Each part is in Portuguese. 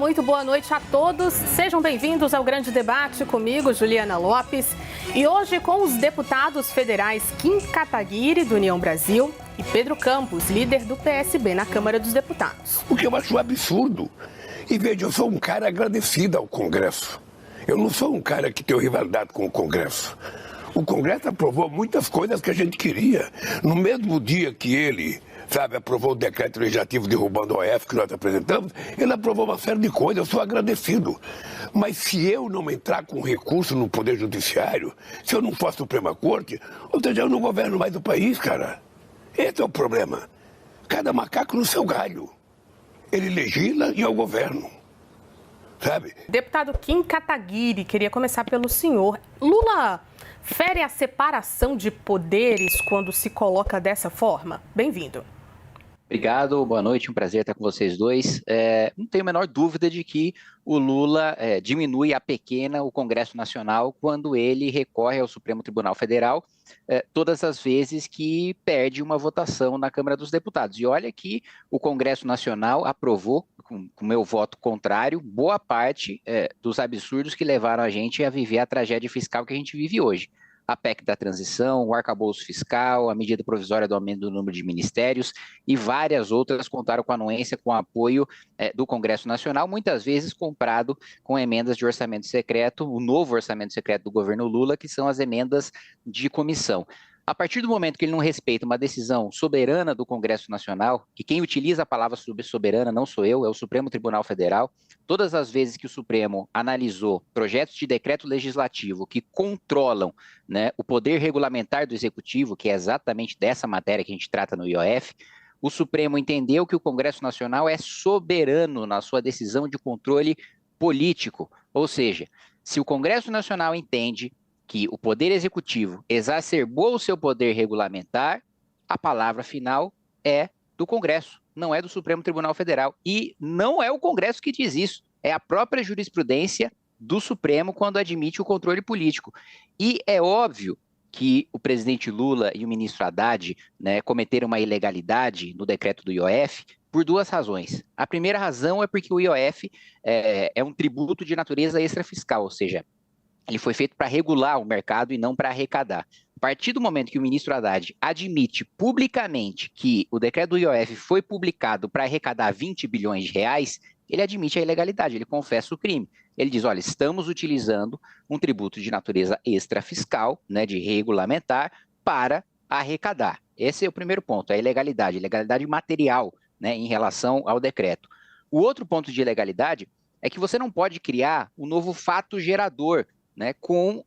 muito boa noite a todos. Sejam bem-vindos ao Grande Debate comigo, Juliana Lopes. E hoje com os deputados federais Kim Kataguiri, do União Brasil, e Pedro Campos, líder do PSB na Câmara dos Deputados. O que eu acho um absurdo. E veja, eu sou um cara agradecido ao Congresso. Eu não sou um cara que tem rivalidade com o Congresso. O Congresso aprovou muitas coisas que a gente queria. No mesmo dia que ele, aprovou o decreto legislativo derrubando o OF que nós apresentamos, ele aprovou uma série de coisas, eu sou agradecido. Mas se eu não entrar com recurso no Poder Judiciário, se eu não for a Suprema Corte, ou seja, eu não governo mais o país, cara. Esse é o problema. Cada macaco no seu galho. Ele legisla e eu governo. Sabe? Deputado Kim Kataguiri, queria começar pelo senhor. Lula fere a separação de poderes quando se coloca dessa forma? Bem-vindo. Obrigado, boa noite, um prazer estar com vocês dois. Não tenho a menor dúvida de que o Lula diminui a pequena o Congresso Nacional quando ele recorre ao Supremo Tribunal Federal todas as vezes que perde uma votação na Câmara dos Deputados. E olha que o Congresso Nacional aprovou, com meu voto contrário, boa parte dos absurdos que levaram a gente a viver a tragédia fiscal que a gente vive hoje. A PEC da transição, o arcabouço fiscal, a medida provisória do aumento do número de ministérios e várias outras contaram com a anuência, com o apoio do Congresso Nacional, muitas vezes comprado com emendas de orçamento secreto, o novo orçamento secreto do governo Lula, que são as emendas de comissão. A partir do momento que ele não respeita uma decisão soberana do Congresso Nacional, e quem utiliza a palavra soberana não sou eu, é o Supremo Tribunal Federal, todas as vezes que o Supremo analisou projetos de decreto legislativo que controlam, né, o poder regulamentar do Executivo, que é exatamente dessa matéria que a gente trata no IOF, o Supremo entendeu que o Congresso Nacional é soberano na sua decisão de controle político. Ou seja, se o Congresso Nacional entende que o Poder Executivo exacerbou o seu poder regulamentar, a palavra final é do Congresso, não é do Supremo Tribunal Federal. E não é o Congresso que diz isso, é a própria jurisprudência do Supremo quando admite o controle político. E é óbvio que o presidente Lula e o ministro Haddad, né, cometeram uma ilegalidade no decreto do IOF por duas razões. A primeira razão é porque o IOF é um tributo de natureza extrafiscal, ou seja, ele foi feito para regular o mercado e não para arrecadar. A partir do momento que o ministro Haddad admite publicamente que o decreto do IOF foi publicado para arrecadar 20 bilhões de reais, ele admite a ilegalidade, ele confessa o crime. Ele diz, olha, estamos utilizando um tributo de natureza extrafiscal, né, de regulamentar, para arrecadar. Esse é o primeiro ponto, a ilegalidade material, né, em relação ao decreto. O outro ponto de ilegalidade é que você não pode criar um novo fato gerador, né, com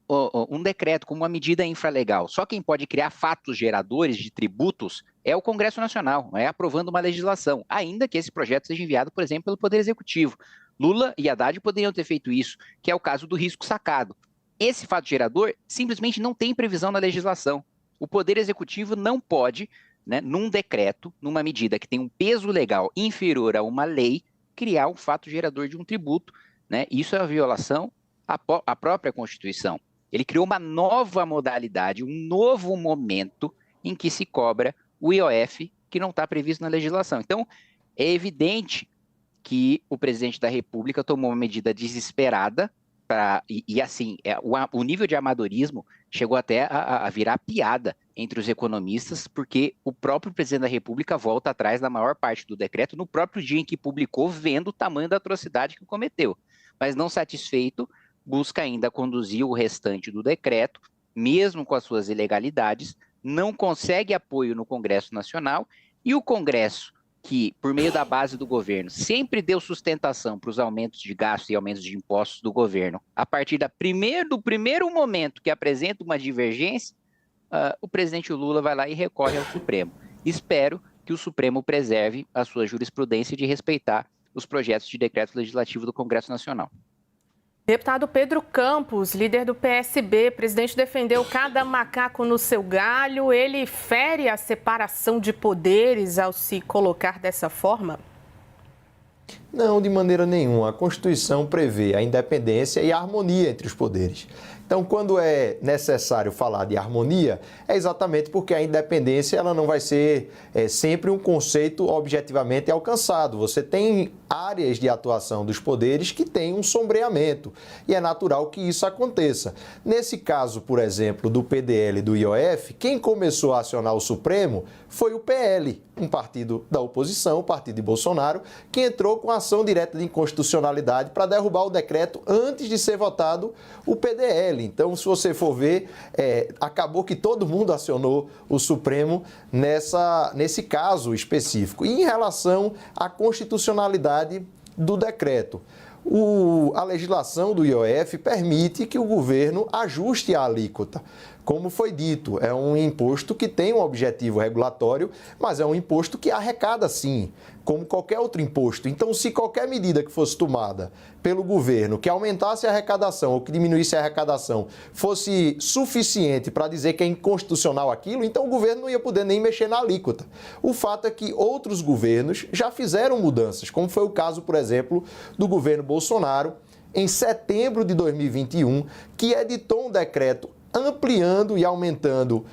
um decreto, com uma medida infralegal. Só quem pode criar fatos geradores de tributos é o Congresso Nacional, é aprovando uma legislação, ainda que esse projeto seja enviado, por exemplo, pelo Poder Executivo. Lula e Haddad poderiam ter feito isso, que é o caso do risco sacado. Esse fato gerador simplesmente não tem previsão na legislação. O Poder Executivo não pode, né, num decreto, numa medida que tem um peso legal inferior a uma lei, criar um fato gerador de um tributo, né? Isso é uma violação à própria Constituição. Ele criou uma nova modalidade, um novo momento em que se cobra o IOF que não está previsto na legislação. Então, é evidente que o presidente da República tomou uma medida desesperada o nível de amadorismo chegou até a virar piada entre os economistas, porque o próprio presidente da República volta atrás da maior parte do decreto no próprio dia em que publicou, vendo o tamanho da atrocidade que cometeu. Mas não satisfeito, busca ainda conduzir o restante do decreto, mesmo com as suas ilegalidades, não consegue apoio no Congresso Nacional, e o Congresso, que, por meio da base do governo, sempre deu sustentação para os aumentos de gastos e aumentos de impostos do governo, a partir do primeiro momento que apresenta uma divergência, o presidente Lula vai lá e recorre ao Supremo. Espero que o Supremo preserve a sua jurisprudência de respeitar os projetos de decreto legislativo do Congresso Nacional. Deputado Pedro Campos, líder do PSB, o presidente defendeu cada macaco no seu galho. Ele fere a separação de poderes ao se colocar dessa forma? Não, de maneira nenhuma. A Constituição prevê a independência e a harmonia entre os poderes. Então, quando é necessário falar de harmonia, é exatamente porque a independência ela não vai ser sempre um conceito objetivamente alcançado. Você tem áreas de atuação dos poderes que têm um sombreamento e é natural que isso aconteça. Nesse caso, por exemplo, do PDL e do IOF, quem começou a acionar o Supremo foi o PL, um partido da oposição, o partido de Bolsonaro, que entrou com ação direta de inconstitucionalidade para derrubar o decreto antes de ser votado o PDL. Então, se você for ver, acabou que todo mundo acionou o Supremo nesse caso específico. E em relação à constitucionalidade do decreto, a legislação do IOF permite que o governo ajuste a alíquota. Como foi dito, é um imposto que tem um objetivo regulatório, mas é um imposto que arrecada sim, como qualquer outro imposto. Então, se qualquer medida que fosse tomada pelo governo que aumentasse a arrecadação ou que diminuísse a arrecadação fosse suficiente para dizer que é inconstitucional aquilo, então o governo não ia poder nem mexer na alíquota. O fato é que outros governos já fizeram mudanças, como foi o caso, por exemplo, do governo Bolsonaro, em setembro de 2021, que editou um decreto ampliando e aumentando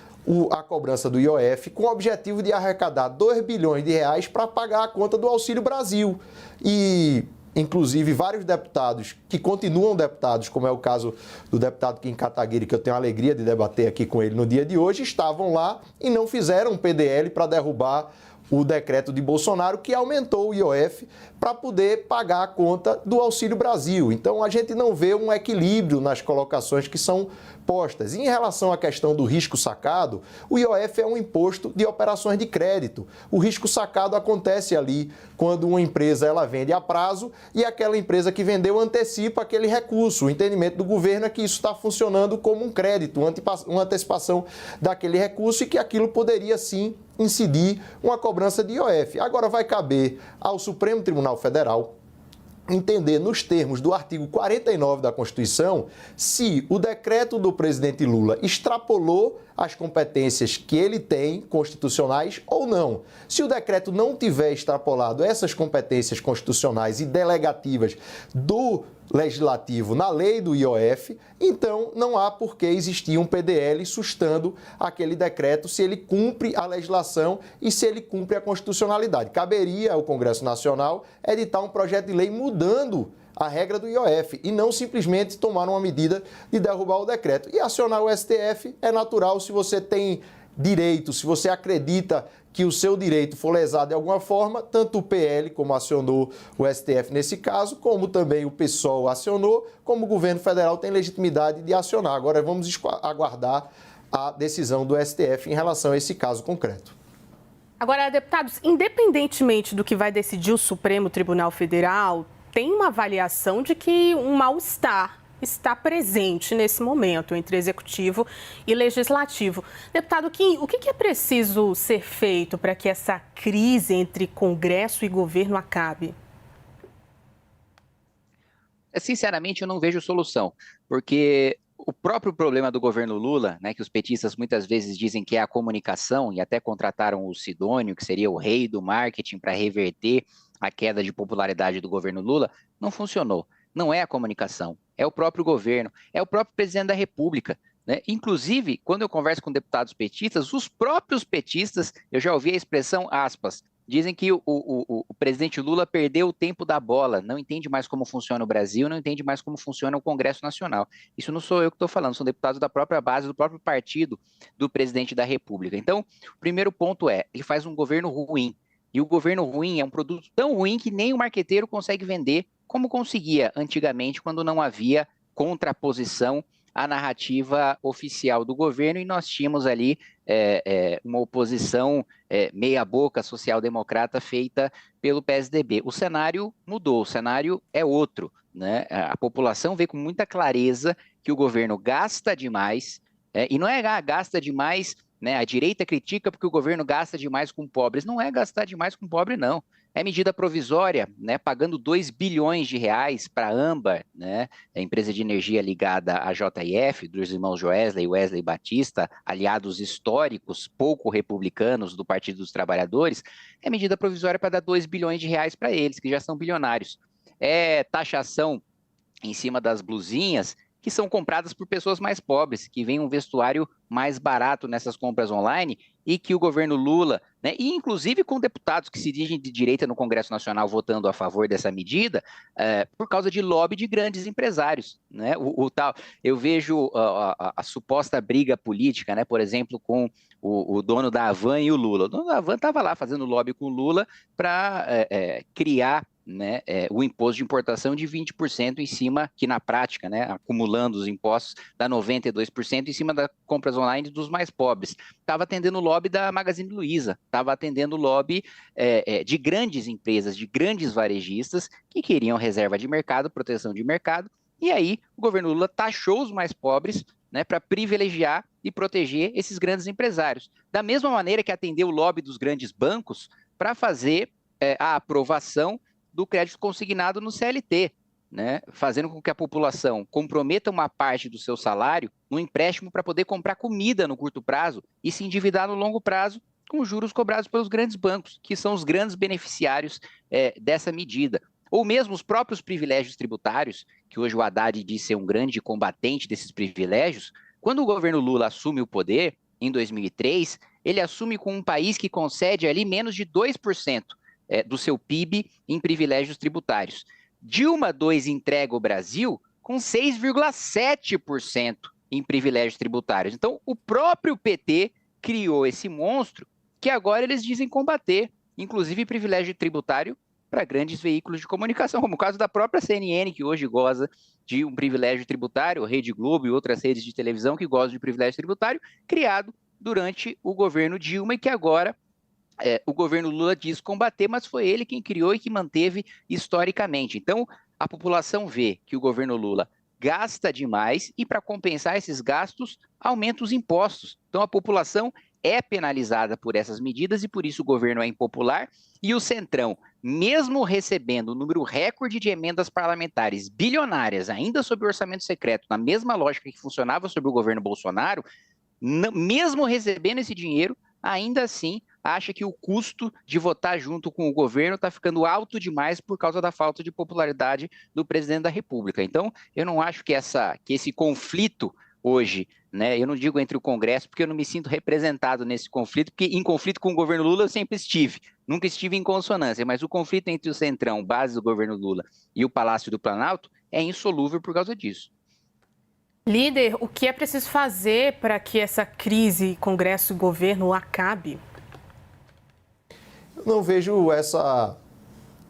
a cobrança do IOF com o objetivo de arrecadar 2 bilhões de reais para pagar a conta do Auxílio Brasil. E, inclusive, vários deputados que continuam deputados, como é o caso do deputado Kim Kataguiri, que eu tenho a alegria de debater aqui com ele no dia de hoje, estavam lá e não fizeram um PDL para derrubar o decreto de Bolsonaro que aumentou o IOF para poder pagar a conta do Auxílio Brasil. Então, a gente não vê um equilíbrio nas colocações que são postas. E em relação à questão do risco sacado, o IOF é um imposto de operações de crédito. O risco sacado acontece ali quando uma empresa ela vende a prazo e aquela empresa que vendeu antecipa aquele recurso. O entendimento do governo é que isso está funcionando como um crédito, uma antecipação daquele recurso e que aquilo poderia sim incidir uma cobrança de IOF. Agora vai caber ao Supremo Tribunal Federal entender nos termos do artigo 49 da Constituição se o decreto do presidente Lula extrapolou as competências que ele tem constitucionais ou não. Se o decreto não tiver extrapolado essas competências constitucionais e delegativas do legislativo na lei do IOF, então não há por que existir um PDL sustando aquele decreto se ele cumpre a legislação e se ele cumpre a constitucionalidade. Caberia ao Congresso Nacional editar um projeto de lei mudando a regra do IOF e não simplesmente tomar uma medida de derrubar o decreto. E acionar o STF é natural se você tem direito, se você acredita que o seu direito for lesado de alguma forma, tanto o PL, como acionou o STF nesse caso, como também o PSOL acionou, como o governo federal tem legitimidade de acionar. Agora vamos aguardar a decisão do STF em relação a esse caso concreto. Agora, deputados, independentemente do que vai decidir o Supremo Tribunal Federal, tem uma avaliação de que um mal-estar está presente nesse momento entre executivo e legislativo. Deputado Kim, o que é preciso ser feito para que essa crise entre Congresso e governo acabe? Sinceramente, eu não vejo solução, porque o próprio problema do governo Lula, né, que os petistas muitas vezes dizem que é a comunicação, e até contrataram o Sidônio, que seria o rei do marketing, para reverter a queda de popularidade do governo Lula, não funcionou. Não é a comunicação, é o próprio governo, é o próprio presidente da República, né? Inclusive, quando eu converso com deputados petistas, os próprios petistas, eu já ouvi a expressão, aspas, dizem que o presidente Lula perdeu o tempo da bola, não entende mais como funciona o Brasil, não entende mais como funciona o Congresso Nacional. Isso não sou eu que estou falando, são deputados da própria base, do próprio partido do presidente da República. Então, o primeiro ponto é, ele faz um governo ruim, e o governo ruim é um produto tão ruim que nem o marqueteiro consegue vender como conseguia antigamente, quando não havia contraposição à narrativa oficial do governo e nós tínhamos ali uma oposição meia-boca social-democrata feita pelo PSDB. O cenário mudou, o cenário é outro, né? A população vê com muita clareza que o governo gasta demais, e não é gasta demais, né? A direita critica porque o governo gasta demais com pobres. Não é gastar demais com pobre, não. É medida provisória, né, pagando 2 bilhões de reais para a Âmbar, né, a empresa de energia ligada à JF, dos irmãos Joesley e Wesley Batista, aliados históricos, pouco republicanos do Partido dos Trabalhadores, é medida provisória para dar 2 bilhões de reais para eles, que já são bilionários. É taxação em cima das blusinhas, que são compradas por pessoas mais pobres, que vem um vestuário mais barato nessas compras online e que o governo Lula, né, e inclusive com deputados que se dizem de direita no Congresso Nacional votando a favor dessa medida, por causa de lobby de grandes empresários, né? Eu vejo a suposta briga política, né, por exemplo, com o dono da Havan e o Lula. O dono da Havan estava lá fazendo lobby com o Lula para criar, né, o imposto de importação de 20% em cima, que na prática, né, acumulando os impostos, dá 92% em cima das compras online dos mais pobres. Estava atendendo o lobby da Magazine Luiza, estava atendendo o lobby de grandes empresas, de grandes varejistas que queriam reserva de mercado, proteção de mercado, e aí o governo Lula taxou os mais pobres, né, para privilegiar e proteger esses grandes empresários. Da mesma maneira que atendeu o lobby dos grandes bancos para fazer a aprovação do crédito consignado no CLT, né? Fazendo com que a população comprometa uma parte do seu salário no empréstimo para poder comprar comida no curto prazo e se endividar no longo prazo com juros cobrados pelos grandes bancos, que são os grandes beneficiários dessa medida. Ou mesmo os próprios privilégios tributários, que hoje o Haddad diz ser um grande combatente desses privilégios. Quando o governo Lula assume o poder, em 2003, ele assume com um país que concede ali menos de 2% do seu PIB em privilégios tributários. Dilma II entrega o Brasil com 6,7% em privilégios tributários. Então, o próprio PT criou esse monstro que agora eles dizem combater, inclusive privilégio tributário para grandes veículos de comunicação, como o caso da própria CNN, que hoje goza de um privilégio tributário, Rede Globo e outras redes de televisão que gozam de privilégio tributário, criado durante o governo Dilma e que agora o governo Lula diz combater, mas foi ele quem criou e que manteve historicamente. Então, a população vê que o governo Lula gasta demais e, para compensar esses gastos, aumenta os impostos. Então, a população é penalizada por essas medidas e, por isso, o governo é impopular. E o Centrão, mesmo recebendo um número recorde de emendas parlamentares bilionárias, ainda sob o orçamento secreto, na mesma lógica que funcionava sob o governo Bolsonaro, mesmo recebendo esse dinheiro, ainda assim acha que o custo de votar junto com o governo está ficando alto demais por causa da falta de popularidade do presidente da República. Então, eu não acho que esse conflito hoje, né, eu não digo entre o Congresso, porque eu não me sinto representado nesse conflito, porque em conflito com o governo Lula eu sempre estive, nunca estive em consonância, mas o conflito entre o Centrão, base do governo Lula, e o Palácio do Planalto é insolúvel por causa disso. Líder, o que é preciso fazer para que essa crise Congresso e governo acabe? Eu não vejo essa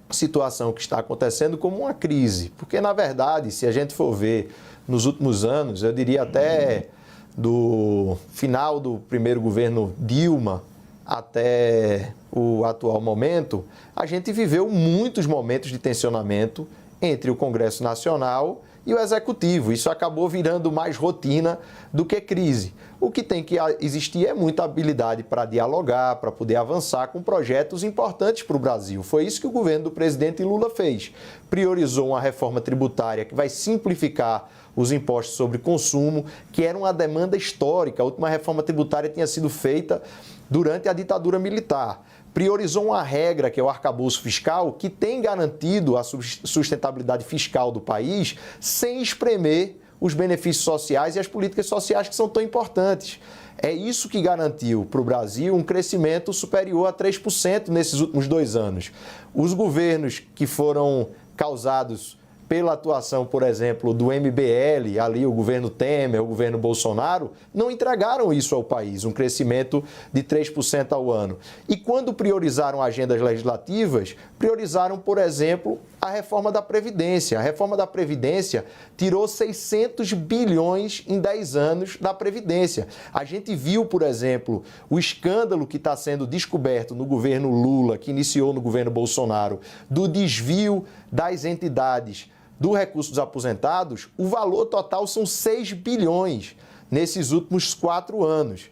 situação que está acontecendo como uma crise, porque, na verdade, se a gente for ver nos últimos anos, eu diria até do final do primeiro governo Dilma até o atual momento, a gente viveu muitos momentos de tensionamento entre o Congresso Nacional e o Executivo. Isso acabou virando mais rotina do que crise. O que tem que existir é muita habilidade para dialogar, para poder avançar com projetos importantes para o Brasil. Foi isso que o governo do presidente Lula fez. Priorizou uma reforma tributária que vai simplificar os impostos sobre consumo, que era uma demanda histórica. A última reforma tributária tinha sido feita durante a ditadura militar. Priorizou uma regra, que é o arcabouço fiscal, que tem garantido a sustentabilidade fiscal do país sem espremer os benefícios sociais e as políticas sociais que são tão importantes. É isso que garantiu para o Brasil um crescimento superior a 3% nesses últimos 2 anos. Os governos que foram causados pela atuação, por exemplo, do MBL, ali o governo Temer, o governo Bolsonaro, não entregaram isso ao país, um crescimento de 3% ao ano. E quando priorizaram agendas legislativas, priorizaram, por exemplo, a reforma da Previdência. A reforma da Previdência tirou 600 bilhões em 10 anos da Previdência. A gente viu, por exemplo, o escândalo que está sendo descoberto no governo Lula, que iniciou no governo Bolsonaro, do desvio das entidades do recurso dos aposentados. O valor total são 6 bilhões nesses últimos 4 anos.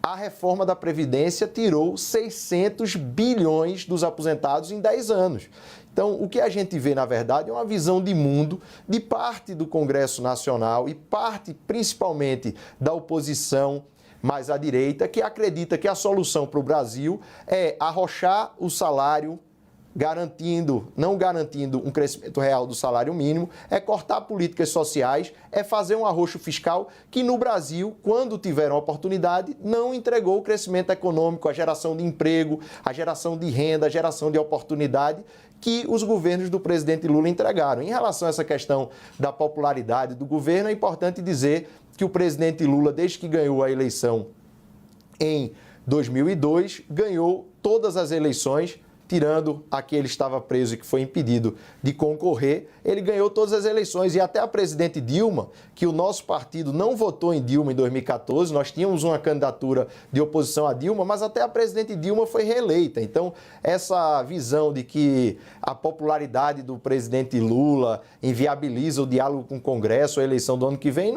A reforma da Previdência tirou 600 bilhões dos aposentados em 10 anos. Então, o que a gente vê, na verdade, é uma visão de mundo de parte do Congresso Nacional e parte, principalmente, da oposição mais à direita, que acredita que a solução para o Brasil é arrochar o salário não garantindo um crescimento real do salário mínimo, é cortar políticas sociais, é fazer um arroxo fiscal que no Brasil, quando tiveram a oportunidade, não entregou o crescimento econômico, a geração de emprego, a geração de renda, a geração de oportunidade que os governos do presidente Lula entregaram. Em relação a essa questão da popularidade do governo, é importante dizer que o presidente Lula, desde que ganhou a eleição em 2002, ganhou todas as eleições, tirando a que ele estava preso e que foi impedido de concorrer, ele ganhou todas as eleições. E até a presidente Dilma, que o nosso partido não votou em Dilma em 2014, nós tínhamos uma candidatura de oposição a Dilma, mas até a presidente Dilma foi reeleita. Então, essa visão de que a popularidade do presidente Lula inviabiliza o diálogo com o Congresso, a eleição do ano que vem,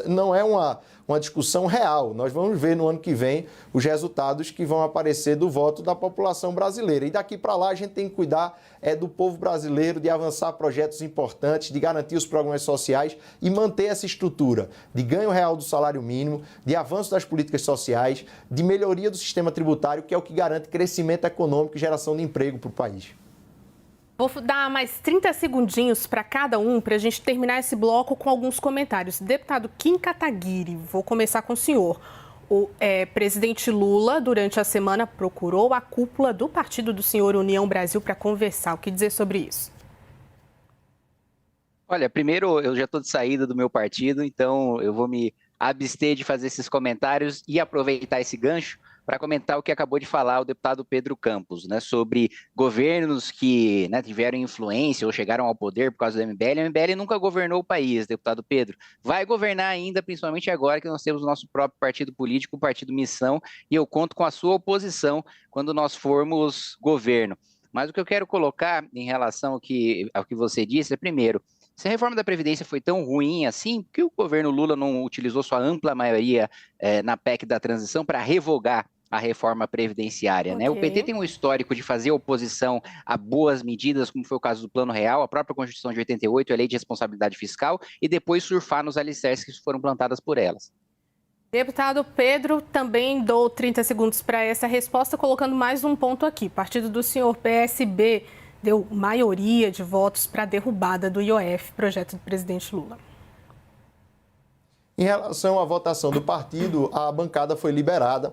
não é uma discussão real. Nós vamos ver no ano que vem os resultados que vão aparecer do voto da população brasileira. E daqui para lá a gente tem que cuidar do povo brasileiro, de avançar projetos importantes, de garantir os programas sociais e manter essa estrutura de ganho real do salário mínimo, de avanço das políticas sociais, de melhoria do sistema tributário, que é o que garante crescimento econômico e geração de emprego para o país. Vou dar mais 30 segundinhos para cada um, para a gente terminar esse bloco com alguns comentários. Deputado Kim Kataguiri, vou começar com o senhor. O presidente Lula, durante a semana, procurou a cúpula do partido do senhor União Brasil para conversar. O que dizer sobre isso? Olha, primeiro, eu já estou de saída do meu partido, então eu vou me abster de fazer esses comentários e aproveitar esse gancho para comentar o que acabou de falar o deputado Pedro Campos, né, sobre governos que tiveram influência ou chegaram ao poder por causa do MBL. O MBL nunca governou o país, deputado Pedro. Vai governar ainda, principalmente agora que nós temos o nosso próprio partido político, o Partido Missão, e eu conto com a sua oposição quando nós formos governo. Mas o que eu quero colocar em relação ao que você disse é, primeiro, se a reforma da Previdência foi tão ruim assim, por que o governo Lula não utilizou sua ampla maioria na PEC da transição para revogar a reforma previdenciária, né? O PT tem um histórico de fazer oposição a boas medidas, como foi o caso do Plano Real, a própria Constituição de 88, a Lei de Responsabilidade Fiscal, e depois surfar nos alicerces que foram plantadas por elas. Deputado Pedro, também dou 30 segundos para essa resposta, colocando mais um ponto aqui. Partido do senhor PSB deu maioria de votos para a derrubada do IOF, projeto do presidente Lula. Em relação à votação do partido, a bancada foi liberada.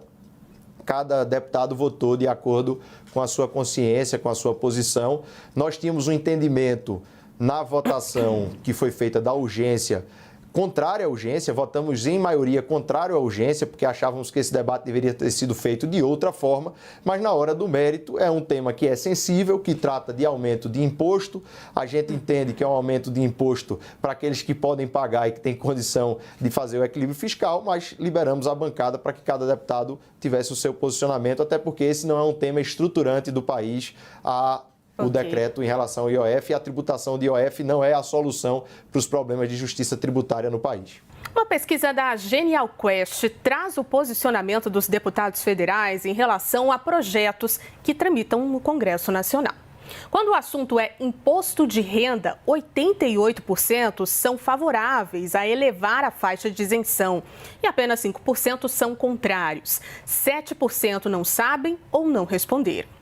Cada deputado votou de acordo com a sua consciência, com a sua posição. Nós tínhamos um entendimento na votação que foi feita da urgência, contrária à urgência, votamos em maioria contrário à urgência, porque achávamos que esse debate deveria ter sido feito de outra forma, mas na hora do mérito é um tema que é sensível, que trata de aumento de imposto. A gente entende que é um aumento de imposto para aqueles que podem pagar e que têm condição de fazer o equilíbrio fiscal, mas liberamos a bancada para que cada deputado tivesse o seu posicionamento, até porque esse não é um tema estruturante do país. O decreto em relação ao IOF e a tributação de IOF não é a solução para os problemas de justiça tributária no país. Uma pesquisa da Genial Quest traz o posicionamento dos deputados federais em relação a projetos que tramitam no Congresso Nacional. Quando o assunto é imposto de renda, 88% são favoráveis a elevar a faixa de isenção e apenas 5% são contrários. 7% não sabem ou não responderam.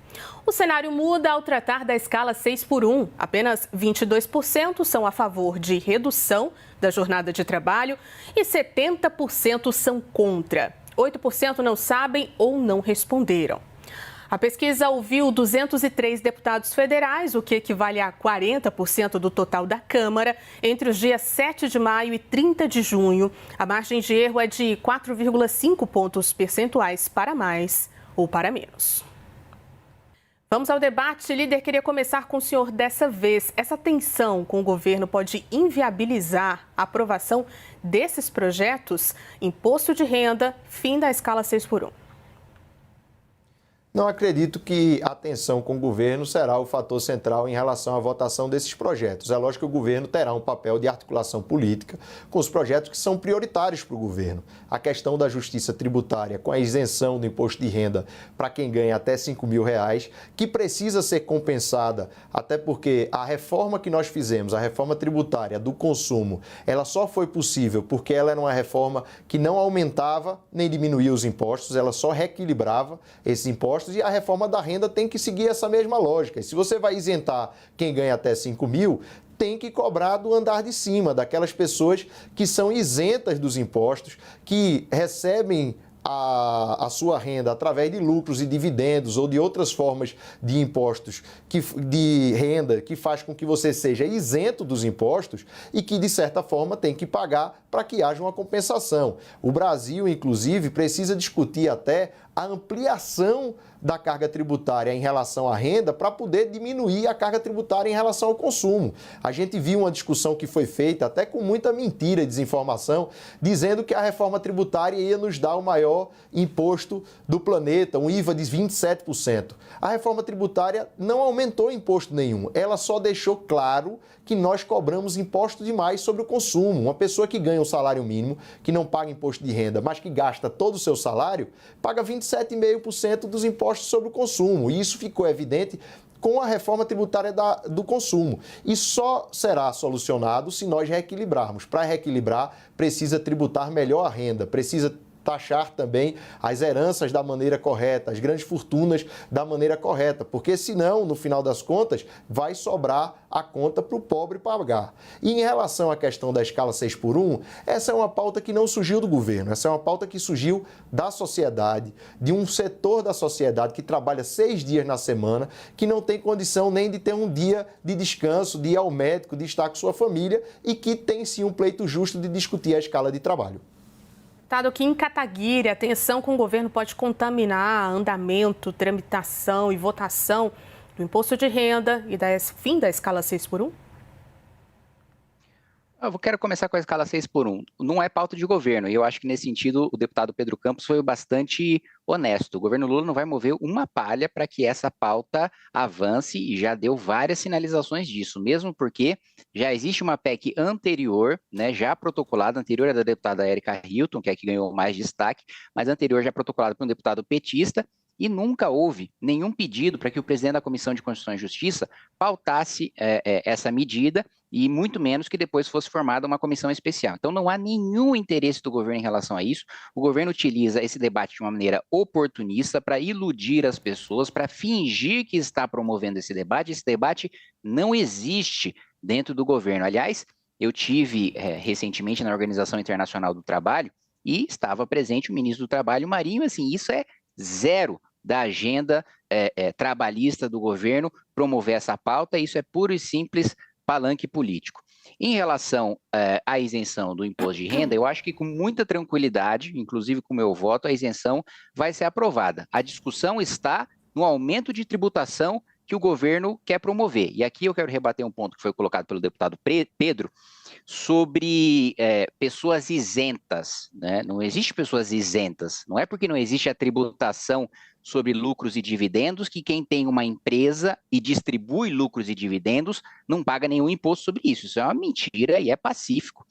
O cenário muda ao tratar da escala 6x1. Apenas 22% são a favor de redução da jornada de trabalho e 70% são contra. 8% não sabem ou não responderam. A pesquisa ouviu 203 deputados federais, o que equivale a 40% do total da Câmara, entre os dias 7 de maio e 30 de junho. A margem de erro é de 4,5 pontos percentuais para mais ou para menos. Vamos ao debate. Líder, queria começar com o senhor dessa vez. Essa tensão com o governo pode inviabilizar a aprovação desses projetos? Imposto de renda, fim da escala 6x1. Não acredito que a tensão com o governo será o fator central em relação à votação desses projetos. É lógico que o governo terá um papel de articulação política com os projetos que são prioritários para o governo. A questão da justiça tributária, com a isenção do imposto de renda para quem ganha até R$5.000, que precisa ser compensada, até porque a reforma que nós fizemos, a reforma tributária do consumo, ela só foi possível porque ela era uma reforma que não aumentava nem diminuía os impostos, ela só reequilibrava esses impostos. impostos e a reforma da renda tem que seguir essa mesma lógica. E se você vai isentar quem ganha até 5 mil, tem que cobrar do andar de cima, daquelas pessoas que são isentas dos impostos, que recebem a sua renda através de lucros e dividendos ou de outras formas de impostos de renda que faz com que você seja isento dos impostos e que, de certa forma, tem que pagar para que haja uma compensação. O Brasil, inclusive, precisa discutir até a ampliação da carga tributária em relação à renda para poder diminuir a carga tributária em relação ao consumo. A gente viu uma discussão que foi feita até com muita mentira e desinformação, dizendo que a reforma tributária ia nos dar o maior imposto do planeta, um IVA de 27%. A reforma tributária não aumentou imposto nenhum, ela só deixou claro que nós cobramos imposto demais sobre o consumo. Uma pessoa que ganha um salário mínimo, que não paga imposto de renda, mas que gasta todo o seu salário, paga 27,5% dos impostos sobre o consumo. E isso ficou evidente com a reforma tributária do consumo. E só será solucionado se nós reequilibrarmos. Para reequilibrar, precisa tributar melhor a renda, precisa taxar também as heranças da maneira correta, as grandes fortunas da maneira correta, porque senão, no final das contas, vai sobrar a conta para o pobre pagar. E em relação à questão da escala 6x1, essa é uma pauta que não surgiu do governo, essa é uma pauta que surgiu da sociedade, de um setor da sociedade que trabalha 6 dias na semana, que não tem condição nem de ter um dia de descanso, de ir ao médico, de estar com sua família e que tem sim um pleito justo de discutir a escala de trabalho. Deputado, que em Kataguiri a tensão com o governo pode contaminar andamento, tramitação e votação do imposto de renda e fim da escala 6x1? Eu quero começar com a escala 6x1. Não é pauta de governo, e eu acho que nesse sentido o deputado Pedro Campos foi bastante honesto. O governo Lula não vai mover uma palha para que essa pauta avance e já deu várias sinalizações disso, mesmo porque já existe uma PEC anterior, né, já protocolada, anterior à da deputada Érica Hilton, que é a que ganhou mais destaque, mas anterior já protocolada por um deputado petista, e nunca houve nenhum pedido para que o presidente da Comissão de Constituição e Justiça pautasse essa medida e muito menos que depois fosse formada uma comissão especial. Então não há nenhum interesse do governo em relação a isso. O governo utiliza esse debate de uma maneira oportunista para iludir as pessoas, para fingir que está promovendo esse debate. Esse debate não existe dentro do governo. Aliás, eu tive recentemente na Organização Internacional do Trabalho e estava presente o ministro do Trabalho, Marinho. Assim, isso é zero da agenda trabalhista do governo promover essa pauta, isso é puro e simples palanque político. Em relação à isenção do imposto de renda, eu acho que com muita tranquilidade, inclusive com o meu voto, a isenção vai ser aprovada. A discussão está no aumento de tributação que o governo quer promover. E aqui eu quero rebater um ponto que foi colocado pelo deputado Pedro sobre pessoas isentas, né? Não existe pessoas isentas. Não é porque não existe a tributação sobre lucros e dividendos que quem tem uma empresa e distribui lucros e dividendos não paga nenhum imposto sobre isso. Isso é uma mentira e é pacífico.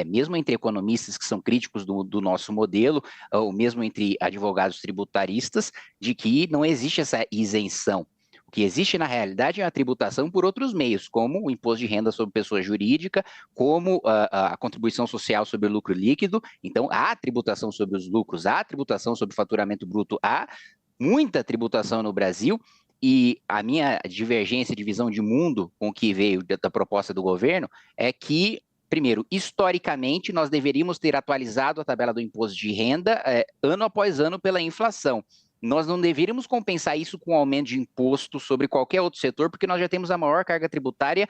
Mesmo entre economistas que são críticos do nosso modelo, ou mesmo entre advogados tributaristas, de que não existe essa isenção. O que existe na realidade é a tributação por outros meios, como o imposto de renda sobre pessoa jurídica, como a contribuição social sobre o lucro líquido. Então, há tributação sobre os lucros, há tributação sobre o faturamento bruto, há muita tributação no Brasil. E a minha divergência de visão de mundo com o que veio da proposta do governo é que, primeiro, historicamente, nós deveríamos ter atualizado a tabela do imposto de renda ano após ano pela inflação. Nós não deveríamos compensar isso com aumento de imposto sobre qualquer outro setor, porque nós já temos a maior carga tributária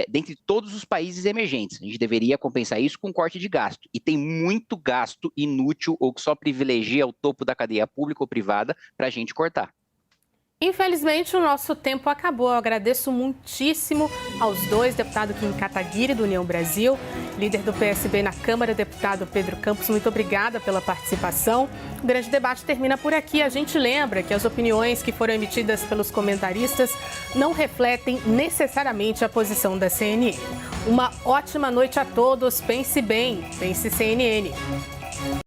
dentre todos os países emergentes. A gente deveria compensar isso com corte de gasto. E tem muito gasto inútil ou que só privilegia o topo da cadeia pública ou privada para a gente cortar. Infelizmente, o nosso tempo acabou. Eu agradeço muitíssimo aos dois, deputado Kim Kataguiri, do União Brasil, líder do PSB na Câmara, deputado Pedro Campos. Muito obrigada pela participação. O grande debate termina por aqui. A gente lembra que as opiniões que foram emitidas pelos comentaristas não refletem necessariamente a posição da CNN. Uma ótima noite a todos. Pense bem, pense CNN.